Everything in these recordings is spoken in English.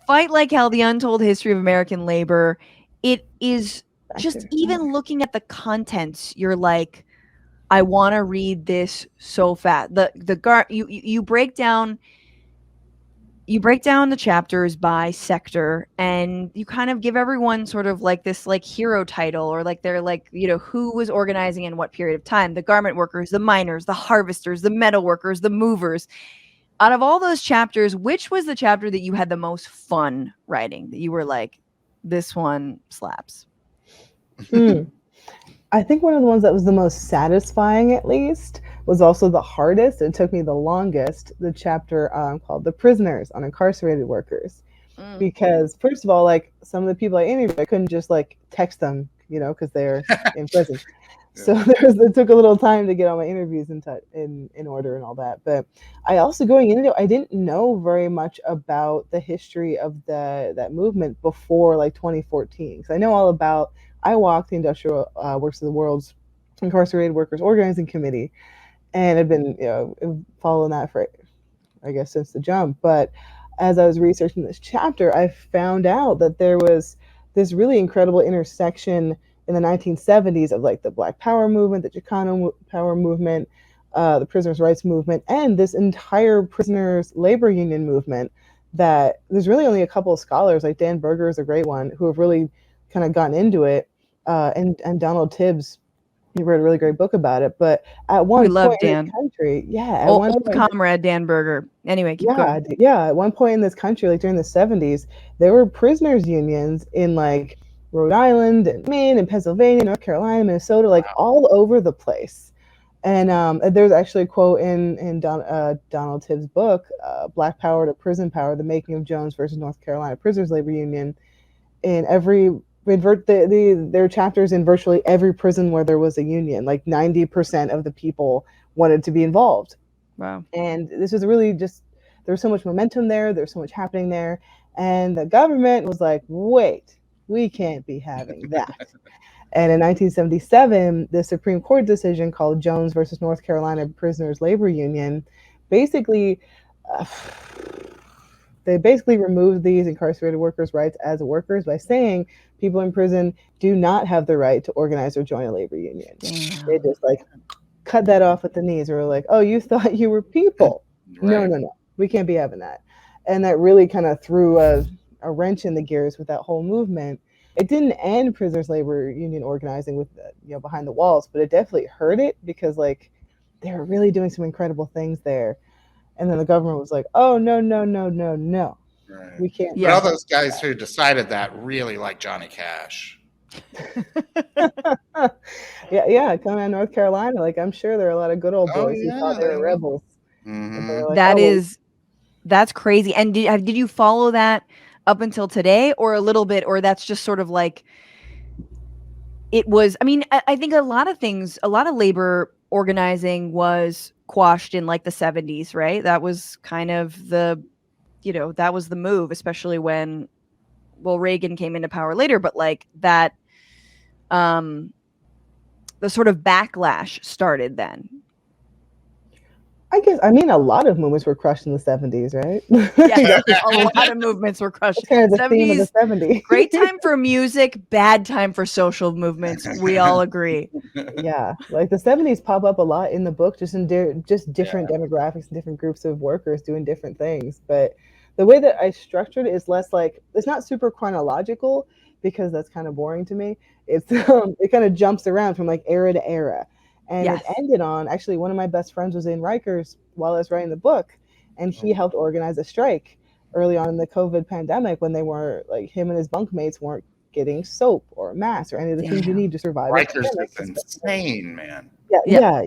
Fight Like Hell, The Untold History of American Labor. It is just, even looking at the contents, you're like, I want to read this so fast. You break down the chapters by sector, and you kind of give everyone sort of like this like hero title, or like they're like, who was organizing in what period of time: the garment workers, the miners, the harvesters, the metal workers, the movers. Out of all those chapters, which was the chapter that you had the most fun writing, that you were like, this one slaps? I think one of the ones that was the most satisfying, at least, was also the hardest. It took me the longest, the chapter called The Prisoners on Incarcerated Workers. Because, first of all, like, some of the people I interviewed, I couldn't just, like, text them, because they're in prison. So it took a little time to get all my interviews in order and all that. But I also, going into it, I didn't know very much about the history of that movement before like 2014. Because I know all about, I walked the Industrial Works of the World's Incarcerated Workers Organizing Committee, and I've been following that for, I guess, since the jump. But as I was researching this chapter, I found out that there was this really incredible intersection in the 1970s of like the Black Power movement, the Chicano Power movement, the prisoners' rights movement, and this entire prisoners' labor union movement, that there's really only a couple of scholars, like Dan Berger is a great one, who have really kind of gotten into it, and Donald Tibbs, he wrote a really great book about it. But at one point in this country, old comrade Dan Berger. Anyway, keep going. Yeah, at one point in this country, like during the 70s, there were prisoners' unions in like Rhode Island and Maine and Pennsylvania, North Carolina, Minnesota, like all over the place. And there's actually a quote in Donald Tibbs' book, Black Power to Prison Power, The Making of Jones versus North Carolina Prisoners Labor Union. There are chapters in virtually every prison where there was a union. Like 90% of the people wanted to be involved. Wow. And this was really just, there was so much momentum there. There's so much happening there. And the government was like, wait, we can't be having that. And in 1977, the Supreme Court decision called Jones versus North Carolina Prisoners Labor Union basically removed these incarcerated workers' rights as workers by saying people in prison do not have the right to organize or join a labor union. Damn. They just like cut that off at the knees, or like, oh, you thought you were people. Right. No, we can't be having that. And that really kind of threw a wrench in the gears with that whole movement. It didn't end prisoners' labor union organizing with behind the walls, but it definitely hurt it, because like they were really doing some incredible things there. And then the government was like, oh, no. Right. We can't. Yeah. But all those guys who decided that really like Johnny Cash. yeah, coming out of North Carolina, like I'm sure there are a lot of good old boys who thought they were rebels. Mm-hmm. Like, that's crazy. And did you follow that up until today, or a little bit, or that's just sort of like it was? I mean, I think a lot of labor organizing was quashed in like the 70s, right? That was kind of that was the move, especially when, Reagan came into power later, but like that, the sort of backlash started then. I guess, a lot of movements were crushed in the 70s, right? Yeah, a lot of movements were crushed. That's kind of the theme of the 70s. Great time for music, bad time for social movements. We all agree. Yeah, like the 70s pop up a lot in the book, just in different demographics and different groups of workers doing different things. But the way that I structured it is less like, it's not super chronological, because that's kind of boring to me. It's it kind of jumps around from like era to era. And it ended on, actually, one of my best friends was in Rikers while I was writing the book, and he helped organize a strike early on in the COVID pandemic, when they were like, him and his bunkmates weren't getting soap or masks or any of the things you need to survive. Rikers is insane, man. Yeah.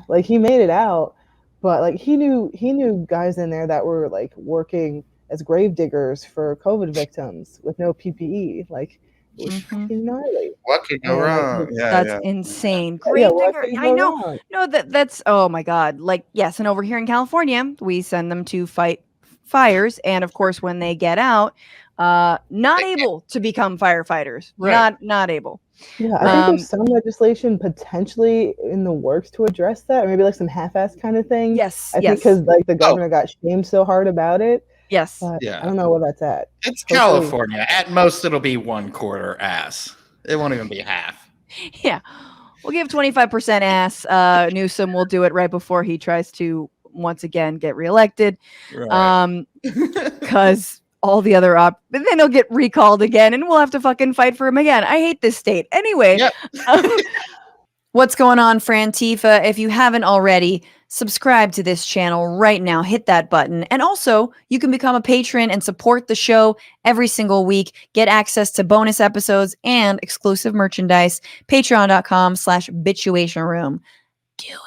Like he made it out, but like he knew guys in there that were like working as grave diggers for COVID victims with no PPE. Like, it was fucking gnarly. What could go wrong? That's insane. Grave digger. I know. Wrong? No, that's, oh my God. Like, yes. And over here in California, we send them to fight fires. And of course, when they get out, not able to become firefighters. Right. Not able. Yeah, I think there's some legislation potentially in the works to address that, or maybe like some half-assed kind of thing. Yes. I think because like the governor got shamed so hard about it. Yes. But Yeah. I don't know where that's at. It's Hopefully. California. At most, it'll be 1/4 ass. It won't even be half. Yeah. We'll give 25% ass. Newsom will do it right before he tries to once again get reelected. Right. Because all the other but then he'll get recalled again and we'll have to fucking fight for him again. I hate this state. Anyway, Yep. What's going on, Frantifa? If you haven't already, subscribe to this channel right now. Hit that button. And also, you can become a patron and support the show every single week. Get access to bonus episodes and exclusive merchandise. Patreon.com/bitchuation room. Do